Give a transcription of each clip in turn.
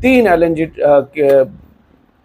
3 LNG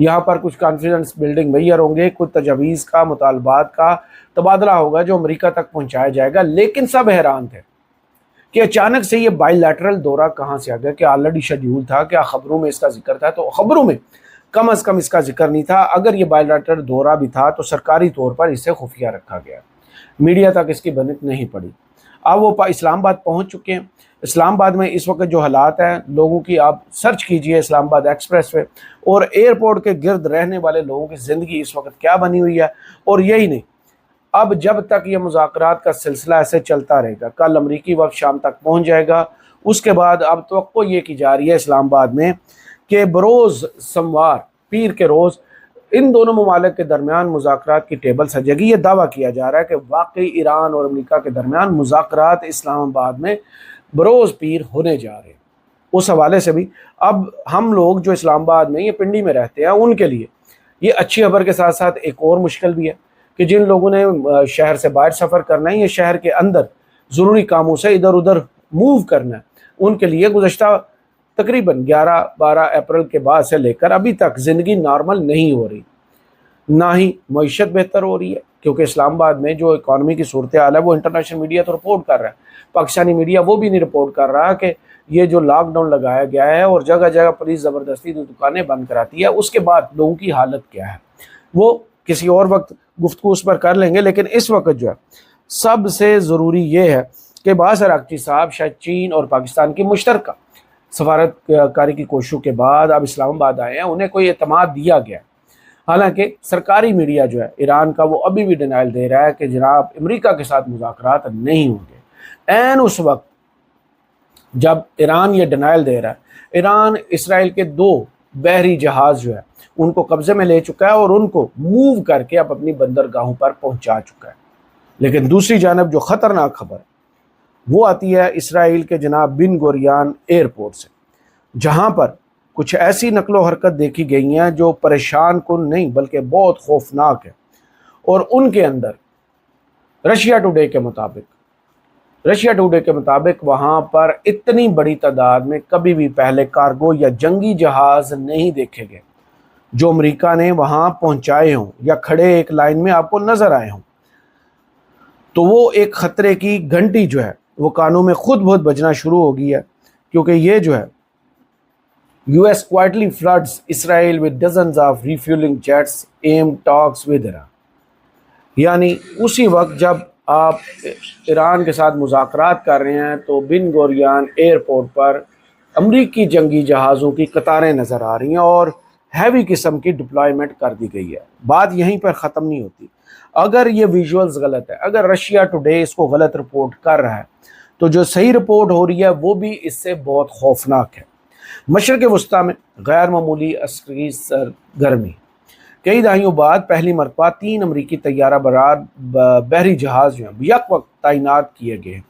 یہاں پر کچھ confidence building mayor ہوں گے، کچھ تجاویز کا، مطالبات کا تبادلہ ہوگا جو امریکہ تک پہنچایا جائے گا۔ لیکن سب حیران تھے کہ اچانک سے یہ بائی لیٹرل دورہ کہاں سے آ گیا، کیا آلریڈی شیڈیول تھا، کیا خبروں میں اس کا ذکر تھا؟ تو خبروں میں کم از کم اس کا ذکر نہیں تھا۔ اگر یہ بائی لیٹرل دورہ بھی تھا تو سرکاری طور پر اسے خفیہ رکھا گیا، میڈیا تک اس کی بنت نہیں پڑی۔ اب وہ اسلام آباد پہنچ چکے ہیں۔ اسلام آباد میں اس وقت جو حالات ہیں لوگوں کی، آپ سرچ کیجئے اسلام آباد ایکسپریس وے اور ایئرپورٹ کے گرد رہنے والے لوگوں کی زندگی اس وقت کیا بنی ہوئی ہے۔ اور یہی نہیں، اب جب تک یہ مذاکرات کا سلسلہ ایسے چلتا رہے گا، کل امریکی وفد شام تک پہنچ جائے گا، اس کے بعد اب توقع یہ کی جا رہی ہے اسلام آباد میں کہ بروز سموار، پیر کے روز، ان دونوں ممالک کے درمیان مذاکرات کی ٹیبل سجے گی۔ یہ دعویٰ کیا جا رہا ہے کہ واقعی ایران اور امریکہ کے درمیان مذاکرات اسلام آباد میں بروز پیر ہونے جا رہے ہیں۔ اس حوالے سے بھی اب ہم لوگ جو اسلام آباد میں، یہ پنڈی میں رہتے ہیں، ان کے لیے یہ اچھی خبر کے ساتھ ساتھ ایک اور مشکل بھی ہے کہ جن لوگوں نے شہر سے باہر سفر کرنا ہے یا شہر کے اندر ضروری کاموں سے ادھر ادھر موو کرنا ہے، ان کے لیے گزشتہ تقریباً 11-12 اپریل کے بعد سے لے کر ابھی تک زندگی نارمل نہیں ہو رہی، نہ ہی معیشت بہتر ہو رہی ہے، کیونکہ اسلام آباد میں جو اکانومی کی صورتحال ہے وہ انٹرنیشنل میڈیا تو رپورٹ کر رہا ہے، پاکستانی میڈیا وہ بھی نہیں رپورٹ کر رہا کہ یہ جو لاک ڈاؤن لگایا گیا ہے اور جگہ جگہ پولیس زبردستی دکانیں بند کراتی ہے، اس کے بعد لوگوں کی حالت کیا ہے، وہ کسی اور وقت گفتگو اس پر کر لیں گے۔ لیکن اس وقت جو ہے سب سے ضروری یہ ہے کہ باز اراغچی صاحب شاید چین اور پاکستان کی مشترکہ سفارت کاری کی کوششوں کے بعد اب اسلام آباد آئے ہیں، انہیں کوئی اعتماد دیا گیا۔ حالانکہ سرکاری میڈیا جو ہے ایران کا وہ ابھی بھی ڈینائل دے رہا ہے کہ جناب امریکہ کے ساتھ مذاکرات نہیں ہوں گے۔ عین اس وقت جب ایران یہ ڈینائل دے رہا ہے، ایران اسرائیل کے 2 بحری جہاز جو ہے ان کو قبضے میں لے چکا ہے اور ان کو موو کر کے اب اپنی بندرگاہوں پر پہنچا چکا ہے۔ لیکن دوسری جانب جو خطرناک خبر ہے وہ آتی ہے اسرائیل کے جناب بن گوریان ایئرپورٹ سے، جہاں پر کچھ ایسی نقل و حرکت دیکھی گئی ہیں جو پریشان کن نہیں بلکہ بہت خوفناک ہے۔ اور ان کے اندر رشیا ٹوڈے کے مطابق وہاں پر اتنی بڑی تعداد میں کبھی بھی پہلے کارگو یا جنگی جہاز نہیں دیکھے گئے جو امریکہ نے وہاں پہنچائے ہوں یا کھڑے ایک لائن میں آپ کو نظر آئے ہوں۔ تو وہ ایک خطرے کی گھنٹی جو ہے وہ کانوں میں خود بہت بجنا شروع ہو گئی ہے، کیونکہ یہ جو ہے US quietly floods Israel with dozens of refueling jets aim talks with Iran۔ یعنی اسی وقت جب آپ ایران کے ساتھ مذاکرات کر رہے ہیں تو بن گوریان ایئرپورٹ پر امریکی جنگی جہازوں کی قطاریں نظر آ رہی ہیں اور ہیوی قسم کی ڈپلائمنٹ کر دی گئی ہے۔ بات یہیں پر ختم نہیں ہوتی۔ اگر یہ ویژولز غلط ہے، اگر رشیا ٹوڈے اس کو غلط رپورٹ کر رہا ہے، تو جو صحیح رپورٹ ہو رہی ہے وہ بھی اس سے بہت خوفناک ہے۔ مشرق وسطیٰ میں غیر معمولی عسکری سرگرمی، کئی دہائیوں بعد پہلی مرتبہ 3 امریکی طیارہ بردار بحری جہاز جو ہیں یک وقت تعینات کیے گئے ہیں۔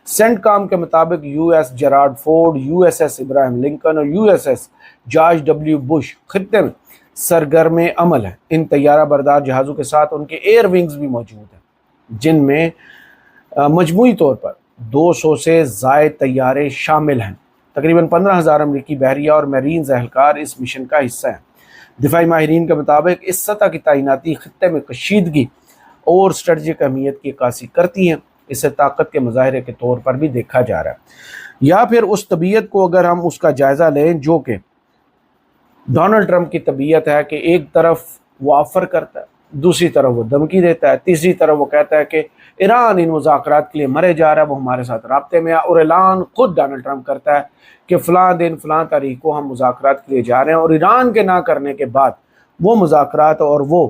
سینٹ کام کے مطابق US جیرارڈ فورڈ، USS ابراہیم لنکن اور USS جارج W بش خطے میں سرگرم عمل ہیں۔ ان طیارہ بردار جہازوں کے ساتھ ان کے ایئر ونگز بھی موجود ہیں، جن میں مجموعی طور پر 200 سے زائد طیارے شامل ہیں۔ تقریباً 15,000 امریکی بحریہ اور میرینز اہلکار اس مشن کا حصہ ہیں۔ دفاعی ماہرین کے مطابق اس سطح کی تعیناتی خطے میں کشیدگی اور اسٹریٹجک اہمیت کی عکاسی کرتی ہیں۔ اسے طاقت کے مظاہرے کے طور پر بھی دیکھا جا رہا ہے۔ یا پھر اس طبیعت کو اگر ہم اس کا جائزہ لیں جو کہ ڈونلڈ ٹرمپ کی طبیعت ہے کہ ایک طرف وہ آفر کرتا ہے، دوسری طرف وہ دھمکی دیتا ہے، تیسری طرف وہ کہتا ہے کہ ایران ان مذاکرات کے لیے مرے جا رہا ہے، وہ ہمارے ساتھ رابطے میں ہے، اور اعلان خود ڈونلڈ ٹرمپ کرتا ہے کہ فلاں دن فلاں تاریخ کو ہم مذاکرات کے لیے جا رہے ہیں، اور ایران کے نہ کرنے کے بعد وہ مذاکرات اور وہ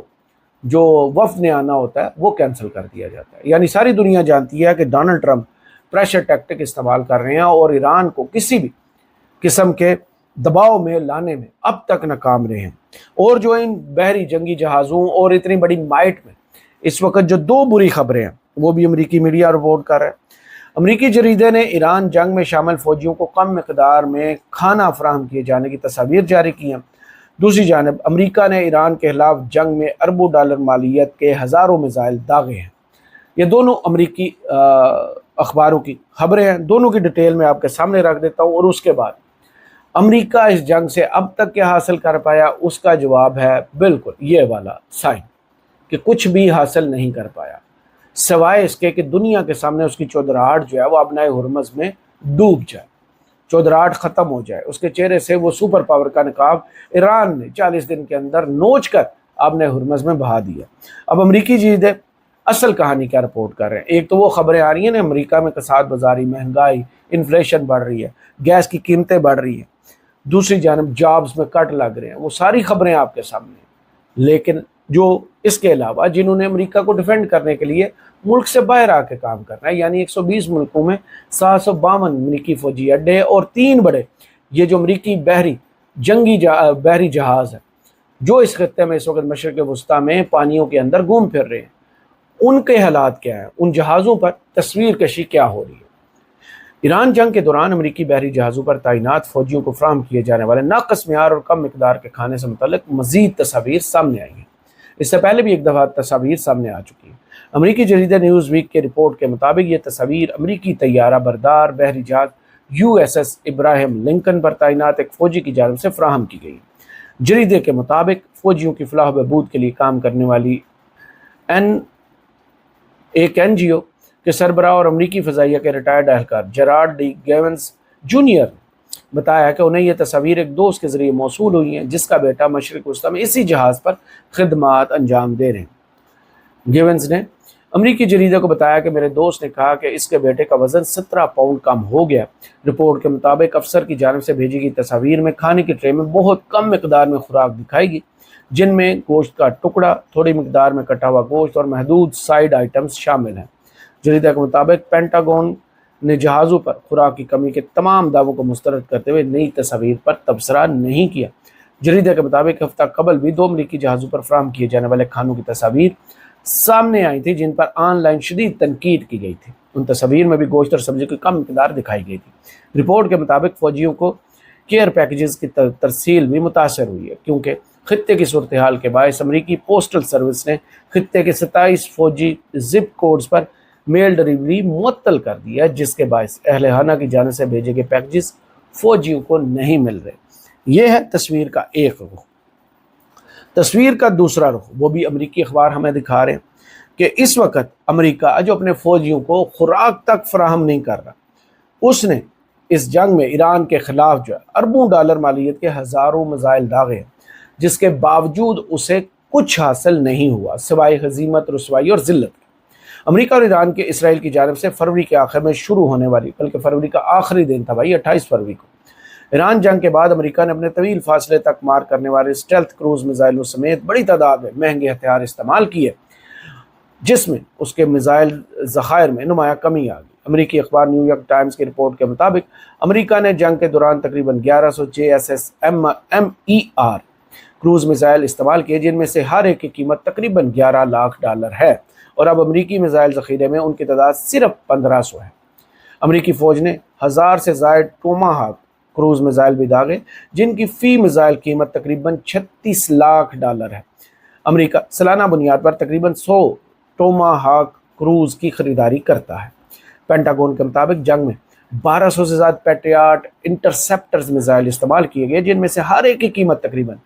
جو وفد نے آنا ہوتا ہے وہ کینسل کر دیا جاتا ہے۔ یعنی ساری دنیا جانتی ہے کہ ڈونلڈ ٹرمپ پریشر ٹیکٹک استعمال کر رہے ہیں اور ایران کو کسی بھی قسم کے دباؤ میں لانے میں اب تک ناکام رہے ہیں۔ اور جو ان بحری جنگی جہازوں اور اتنی بڑی مائٹ میں اس وقت جو 2 بری خبریں ہیں وہ بھی امریکی میڈیا رپورٹ کر رہا ہے۔ امریکی جریدے نے ایران جنگ میں شامل فوجیوں کو کم مقدار میں کھانا فراہم کیے جانے کی تصاویر جاری کی ہیں۔ دوسری جانب امریکہ نے ایران کے خلاف جنگ میں اربوں ڈالر مالیت کے ہزاروں میزائل داغے ہیں۔ یہ دونوں امریکی اخباروں کی خبریں ہیں، دونوں کی ڈیٹیل میں آپ کے سامنے رکھ دیتا ہوں، اور اس کے بعد امریکہ اس جنگ سے اب تک کیا حاصل کر پایا؟ اس کا جواب ہے بالکل یہ والا سائن کہ کچھ بھی حاصل نہیں کر پایا، سوائے اس کے کہ دنیا کے سامنے اس کی چودراہٹ جو ہے وہ ابنائے ہرمز میں ڈوب جائے، چودراہٹ ختم ہو جائے، اس کے چہرے سے وہ سپر پاور کا نقاب ایران نے 40 دن کے اندر نوچ کر ابنائے ہرمز میں بہا دیا۔ اب امریکی جریدے اصل کہانی کیا رپورٹ کر رہے ہیں؟ ایک تو وہ خبریں آ رہی ہیں نا، امریکہ میں کساد بازاری، مہنگائی، انفلیشن بڑھ رہی ہے، گیس کی قیمتیں بڑھ رہی ہیں، دوسری جانب جابز میں کٹ لگ رہے ہیں، وہ ساری خبریں آپ کے سامنے ہیں۔ لیکن جو اس کے علاوہ جنہوں نے امریکہ کو ڈیفینڈ کرنے کے لیے ملک سے باہر آ کے کام کرنا ہے، یعنی 120 ملکوں میں 752 امریکی فوجی اڈے اور 3 بڑے یہ جو امریکی بحری جہاز ہے جو اس خطے میں اس وقت مشرق وسطیٰ میں پانیوں کے اندر گھوم پھر رہے ہیں، ان کے حالات کیا ہیں؟ ان جہازوں پر تصویر کشی کیا ہو رہی ہے؟ ایران جنگ کے دوران امریکی بحری جہازوں پر تعینات فوجیوں کو فراہم کیے جانے والے ناقص معیار اور کم مقدار کے کھانے سے متعلق مزید تصاویر سامنے آئی ہیں۔ اس سے پہلے بھی ایک دفعہ تصاویر سامنے آ چکی ہیں۔ امریکی جریدہ نیوز ویک کے رپورٹ کے مطابق یہ تصاویر امریکی طیارہ بردار بحری جہاز USS ابراہیم لنکن پر تعینات ایک فوجی کی جانب سے فراہم کی گئی۔ جریدے کے مطابق فوجیوں کی فلاح و بہبود کے لیے کام کرنے والی ایک NGO کے سربراہ اور امریکی فضائیہ کے ریٹائرڈ اہلکار جیرارڈ ڈی گیونز جونیئر نے بتایا کہ انہیں یہ تصاویر ایک دوست کے ذریعے موصول ہوئی ہیں جس کا بیٹا مشرق وسطیٰ میں اسی جہاز پر خدمات انجام دے رہے ہیں۔ گیونز نے امریکی جریدے کو بتایا کہ میرے دوست نے کہا کہ اس کے بیٹے کا وزن 17 پاؤنڈ کم ہو گیا۔ رپورٹ کے مطابق افسر کی جانب سے بھیجی گئی تصاویر میں کھانے کی ٹرے میں بہت کم مقدار میں خوراک دکھائی گئی، جن میں گوشت کا ٹکڑا، تھوڑی مقدار میں کٹا ہوا گوشت اور محدود سائیڈ آئٹمز شامل ہیں۔ جریدہ کے مطابق پینٹاگون نے جہازوں پر خوراک کی کمی کے تمام دعووں کو مسترد کرتے ہوئے نئی تصاویر پر تبصرہ نہیں کیا۔ جریدے کے مطابق ہفتہ قبل بھی 2 امریکی جہازوں پر فراہم کیے جانے والے کھانوں کی تصاویر سامنے آئی تھی جن پر آن لائن شدید تنقید کی گئی تھی۔ ان تصاویر میں بھی گوشت اور سبزی کی کم مقدار دکھائی گئی تھی۔ رپورٹ کے مطابق فوجیوں کو کیئر پیکیجز کی ترسیل بھی متاثر ہوئی ہے کیونکہ خطے کی صورتحال کے باعث امریکی پوسٹل سروس نے خطے کے 27 فوجی زپ کوڈز پر میل ڈلیوری معطل کر دی ہے، جس کے باعث اہل خانہ کی جانب سے بھیجے گئے پیکیجز فوجیوں کو نہیں مل رہے۔ یہ ہے تصویر کا ایک رخ۔ تصویر کا دوسرا رخ وہ بھی امریکی اخبار ہمیں دکھا رہے ہیں کہ اس وقت امریکہ جو اپنے فوجیوں کو خوراک تک فراہم نہیں کر رہا، اس نے اس جنگ میں ایران کے خلاف جو ہے اربوں ڈالر مالیت کے ہزاروں میزائل داغے ہیں، جس کے باوجود اسے کچھ حاصل نہیں ہوا سوائے ہزیمت، رسوائی اور ذلت۔ امریکہ اور ایران کے اسرائیل کی جانب سے فروری کے آخر میں شروع ہونے والی، بلکہ فروری کا آخری دن تھا 28 فروری کو، ایران جنگ کے بعد امریکہ نے اپنے طویل فاصلے تک مار کرنے والے اسٹیلتھ کروز میزائلوں سمیت بڑی تعداد میں مہنگے ہتھیار استعمال کیے، جس میں اس کے میزائل ذخائر میں نمایاں کمی آ گئی۔ امریکی اخبار نیو یارک ٹائمز کی رپورٹ کے مطابق امریکہ نے جنگ کے دوران تقریباً 1100 JSS-MER کروز میزائل استعمال کیے، جن میں سے ہر ایک کی قیمت تقریباً $11 لاکھ ہے، اور اب امریکی میزائل ذخیرے میں ان کی تعداد صرف 1500 ہے۔ امریکی فوج نے 1000 سے زائد ٹوماہاک کروز میزائل بھی داغے، جن کی فی میزائل قیمت تقریباً $36 لاکھ ہے۔ امریکہ سالانہ بنیاد پر تقریباً 100 ٹوماہاک کروز کی خریداری کرتا ہے۔ پینٹاگون کے مطابق جنگ میں 1200 سے زائد پیٹریاٹ انٹرسیپٹرز میزائل استعمال کیے گئے، جن میں سے ہر ایک کی قیمت تقریباً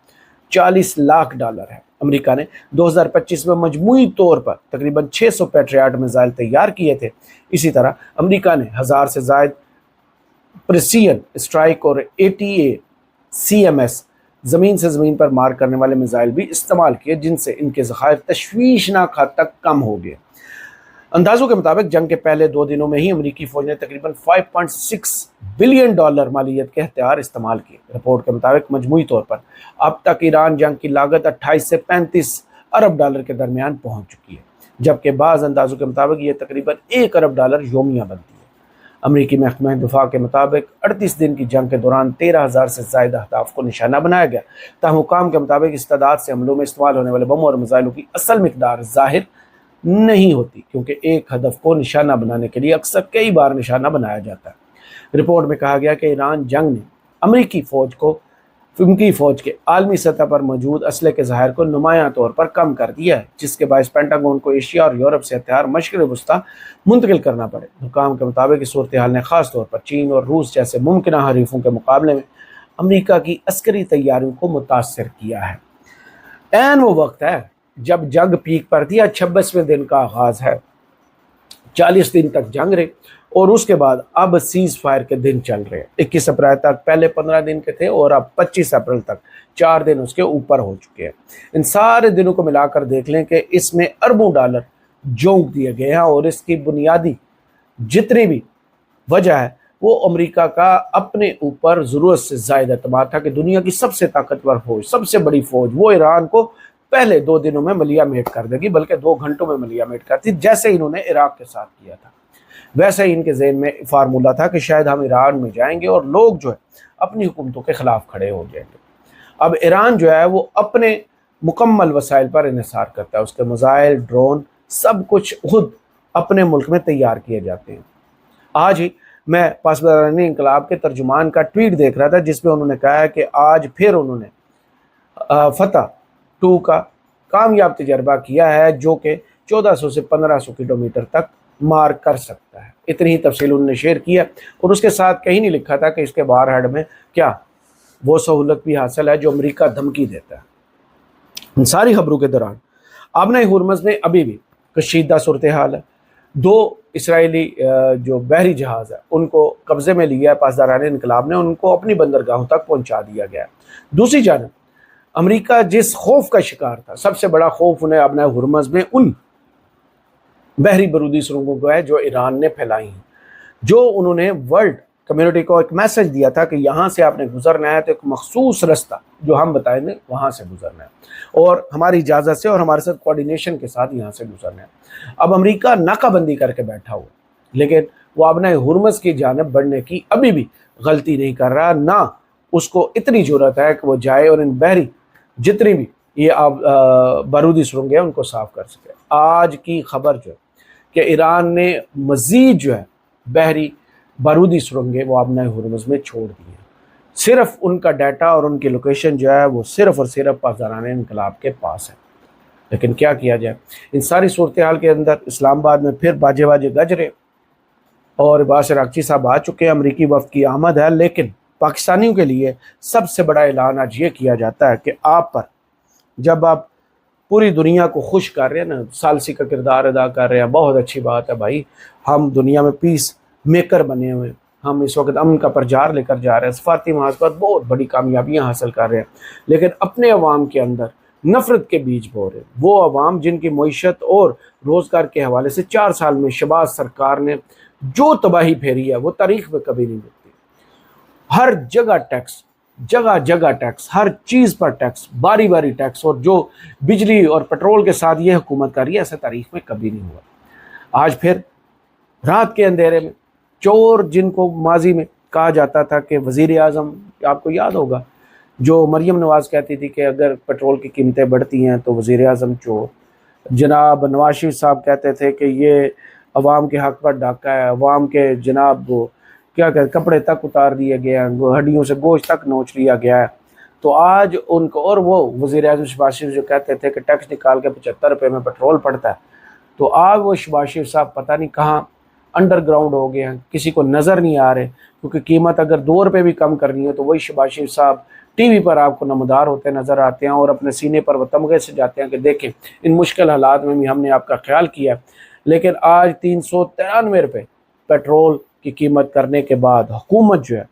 $40 لاکھ ہے۔ امریکہ نے 2025 میں مجموعی طور پر تقریباً 600 پیٹریاٹ میزائل تیار کیے تھے۔ اسی طرح امریکہ نے 1000 سے زائد پریسیجن اسٹرائک اور ATACMS زمین سے زمین پر مار کرنے والے میزائل بھی استعمال کیے، جن سے ان کے ذخائر تشویشناک حد تک کم ہو گئے۔ اندازوں کے مطابق جنگ کے پہلے 2 دنوں میں ہی امریکی فوج نے تقریباً $5.6 بلین مالیت کے ہتھیار استعمال کیے۔ رپورٹ کے مطابق مجموعی طور پر اب تک ایران جنگ کی لاگت $28 سے $35 ارب کے درمیان پہنچ چکی ہے، جبکہ بعض اندازوں کے مطابق یہ تقریباً $1 ارب یومیہ بنتی ہے۔ امریکی محکمہ دفاع کے مطابق 38 دن کی جنگ کے دوران 13,000 سے زائد اہداف کو نشانہ بنایا گیا، تاہم حکام کے مطابق اس تعداد سے حملوں میں استعمال ہونے والے بموں اور میزائلوں کی اصل مقدار ظاہر نہیں ہوتی، کیونکہ ایک ہدف کو نشانہ بنانے کے لیے اکثر کئی بار نشانہ بنایا جاتا ہے۔ رپورٹ میں کہا گیا کہ ایران جنگ نے امریکی فوج کے عالمی سطح پر موجود اسلحے کے ذخائر کو نمایاں طور پر کم کر دیا ہے، جس کے باعث پینٹاگون کو ایشیا اور یورپ سے ہتھیار مشرق وسطیٰ منتقل کرنا پڑے۔ حکام کے مطابق اس صورتحال نے خاص طور پر چین اور روس جیسے ممکنہ حریفوں کے مقابلے میں امریکہ کی عسکری تیاریوں کو متاثر کیا ہے۔ این وہ وقت ہے جب جنگ پیک پر تھی، 26ویں دن کا آغاز ہے، 40 دن تک جنگ رہی، اور اس کے بعد اب سیز فائر کے دن چل رہے ہیں۔ 21 اپریل تک پہلے 15 دن کے تھے، اور اب 25 اپریل تک 4 دن اس کے اوپر ہو چکے ہیں۔ ان سارے دنوں کو ملا کر دیکھ لیں کہ اس میں اربوں ڈالر جونک دیے گئے ہیں، اور اس کی بنیادی جتنی بھی وجہ ہے وہ امریکہ کا اپنے اوپر ضرورت سے زائد اعتماد تھا کہ دنیا کی سب سے طاقتور فوج، سب سے بڑی فوج، وہ ایران کو پہلے 2 دنوں میں ملیا میٹ کر دے گی، بلکہ 2 گھنٹوں میں ملیا میٹ کرتی، جیسے انہوں نے عراق کے ساتھ کیا تھا۔ ویسے ہی ان کے ذہن میں فارمولہ تھا کہ شاید ہم ایران میں جائیں گے اور لوگ جو ہے اپنی حکومتوں کے خلاف کھڑے ہو جائیں گے۔ اب ایران جو ہے وہ اپنے مکمل وسائل پر انحصار کرتا ہے، اس کے میزائل، ڈرون، سب کچھ خود اپنے ملک میں تیار کیے جاتے ہیں۔ آج ہی میں پاسداران انقلاب کے ترجمان کا ٹویٹ دیکھ رہا تھا، جس میں انہوں نے کہا ہے کہ آج پھر انہوں نے فتح 2 کا کامیاب تجربہ کیا ہے، جو کہ 1400 سے 1500 کلومیٹر تک مار کر سکتا ہے۔ اتنی ہی تفصیل انہوں نے شیئر کیا، اور اس کے ساتھ کہیں نہیں لکھا تھا کہ اس کے وار ہیڈ میں کیا وہ سہولت بھی حاصل ہے جو امریکہ دھمکی دیتا ہے۔ ان ساری خبروں کے دوران آبنۂ ہرمز میں ابھی بھی کشیدہ صورتحال ہے۔ 2 اسرائیلی جو بحری جہاز ہے ان کو قبضے میں لیا ہے پاسداران انقلاب نے، ان کو اپنی بندرگاہوں تک پہنچا دیا گیا ہے۔ دوسری جانب امریکہ جس خوف کا شکار تھا، سب سے بڑا خوف انہیں آبنۂ ہرمز میں ان بحری برودی سرنگوں کو ہے جو ایران نے پھیلائی ہیں، جو انہوں نے ورلڈ کمیونٹی کو ایک میسج دیا تھا کہ یہاں سے آپ نے گزرنا ہے تو ایک مخصوص رستہ جو ہم بتائیں گے وہاں سے گزرنا ہے، اور ہماری اجازت سے اور ہمارے ساتھ کوارڈینیشن کے ساتھ یہاں سے گزرنا ہے۔ اب امریکہ ناکہ بندی کر کے بیٹھا ہوا، لیکن وہ آبنۂ ہرمز کی جانب بڑھنے کی ابھی بھی غلطی نہیں کر رہا، نہ اس کو اتنی جرأت ہے کہ وہ جائے اور ان بحری جتنی بھی یہ بارودی سرنگیں ہیں ان کو صاف کر سکے۔ آج کی خبر جو ہے کہ ایران نے مزید جو ہے بحری بارودی سرنگیں وہ آبنۂ ہرمز میں چھوڑ دی ہیں، صرف ان کا ڈیٹا اور ان کی لوکیشن جو ہے وہ صرف اور صرف پاسداران انقلاب کے پاس ہے۔ لیکن کیا کیا جائے، ان ساری صورتحال کے اندر اسلام آباد میں پھر باجے گج رہے، اور عباس عراقچی صاحب آ چکے ہیں، امریکی وفد کی آمد ہے، لیکن پاکستانیوں کے لیے سب سے بڑا اعلان آج یہ کیا جاتا ہے کہ آپ پر جب آپ پوری دنیا کو خوش کر رہے ہیں نا، ثالثی کا کردار ادا کر رہے ہیں، بہت اچھی بات ہے بھائی، ہم دنیا میں پیس میکر بنے ہوئے ہیں، ہم اس وقت امن کا پرچار لے کر جا رہے ہیں، سفارتی محاذ پر بہت بڑی کامیابیاں حاصل کر رہے ہیں، لیکن اپنے عوام کے اندر نفرت کے بیج بو رہے ہیں۔ وہ عوام جن کی معیشت اور روزگار کے حوالے سے 4 سال میں شہباز سرکار نے جو تباہی پھیری ہے وہ تاریخ میں کبھی نہیں دیکھی۔ ہر جگہ ٹیکس، جگہ ٹیکس، ہر چیز پر ٹیکس، باری باری ٹیکس، اور جو بجلی اور پیٹرول کے ساتھ یہ حکومت کر رہی ہے، ایسا تاریخ میں کبھی نہیں ہوا۔ آج پھر رات کے اندھیرے میں چور، جن کو ماضی میں کہا جاتا تھا کہ وزیر اعظم، آپ کو یاد ہوگا جو مریم نواز کہتی تھی کہ اگر پیٹرول کی قیمتیں بڑھتی ہیں تو وزیر اعظم چور، جناب نواز شریف صاحب کہتے تھے کہ یہ عوام کے حق پر ڈاکہ ہے، عوام کے جناب وہ کیا کہتے کپڑے تک اتار دیے گئے ہیں، ہڈیوں سے گوشت تک نوچ لیا گیا ہے۔ تو آج ان کو، اور وہ وزیر اعظم شہباز شریف جو کہتے تھے کہ ٹیکس نکال کے 75 روپے میں پیٹرول پڑتا ہے، تو آج وہ شہباز شریف صاحب پتہ نہیں کہاں انڈر گراؤنڈ ہو گئے ہیں، کسی کو نظر نہیں آ رہے، کیونکہ قیمت اگر 2 روپے بھی کم کرنی ہے تو وہی شہباز شریف صاحب ٹی وی پر آپ کو نمودار ہوتے نظر آتے ہیں، اور اپنے سینے پر وہ تمغے سے جاتے ہیں کہ دیکھیں ان مشکل حالات میں بھی ہم نے آپ کا خیال کیا ہے۔ لیکن آج 393 روپے پیٹرول کی قیمت کرنے کے بعد حکومت جو ہے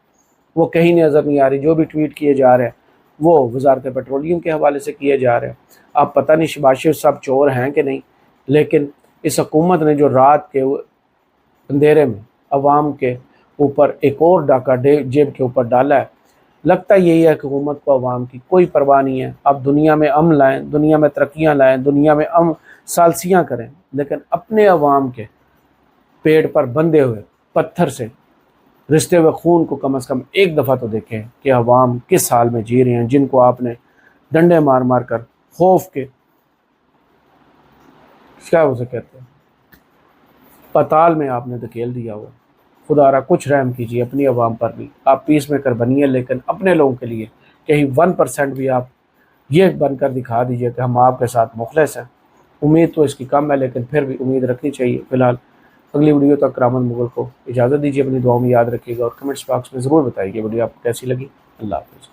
وہ کہیں نظر نہیں آ رہی، جو بھی ٹویٹ کیے جا رہے ہیں وہ وزارت پیٹرولیم کے حوالے سے کیے جا رہے ہیں۔ اب پتہ نہیں شہباز شریف صاحب چور ہیں کہ نہیں، لیکن اس حکومت نے جو رات کے اندھیرے میں عوام کے اوپر ایک اور ڈاکہ جیب کے اوپر ڈالا ہے، لگتا یہی ہے کہ حکومت کو عوام کی کوئی پرواہ نہیں ہے۔ اب دنیا میں امن لائیں، دنیا میں ترقیاں لائیں، دنیا میں ثالثیاں کریں، لیکن اپنے عوام کے پیڑ پر بندھے ہوئے پتھر سے رشتے ہوئے خون کو کم از کم ایک دفعہ تو دیکھیں کہ عوام کس حال میں جی رہے ہیں، جن کو آپ نے ڈنڈے مار مار کر خوف کے کیا اسے کہتے ہیں پتال میں آپ نے دھکیل دیا ہوا۔ خدا را کچھ رحم کیجیے اپنی عوام پر بھی، آپ پیس میکر بنیے، لیکن اپنے لوگوں کے لیے کہیں 1% بھی آپ یہ بن کر دکھا دیجیے کہ ہم آپ کے ساتھ مخلص ہیں۔ امید تو اس کی کم ہے، لیکن پھر بھی امید رکھنی چاہیے۔ فی الحال اگلی ویڈیو تک کرامت مغل کو اجازت دیجیے، اپنی دعاؤں میں یاد رکھیے گا، اور کمنٹس باکس میں ضرور بتائیے ویڈیو آپ کو کیسی لگی۔ اللہ حافظ.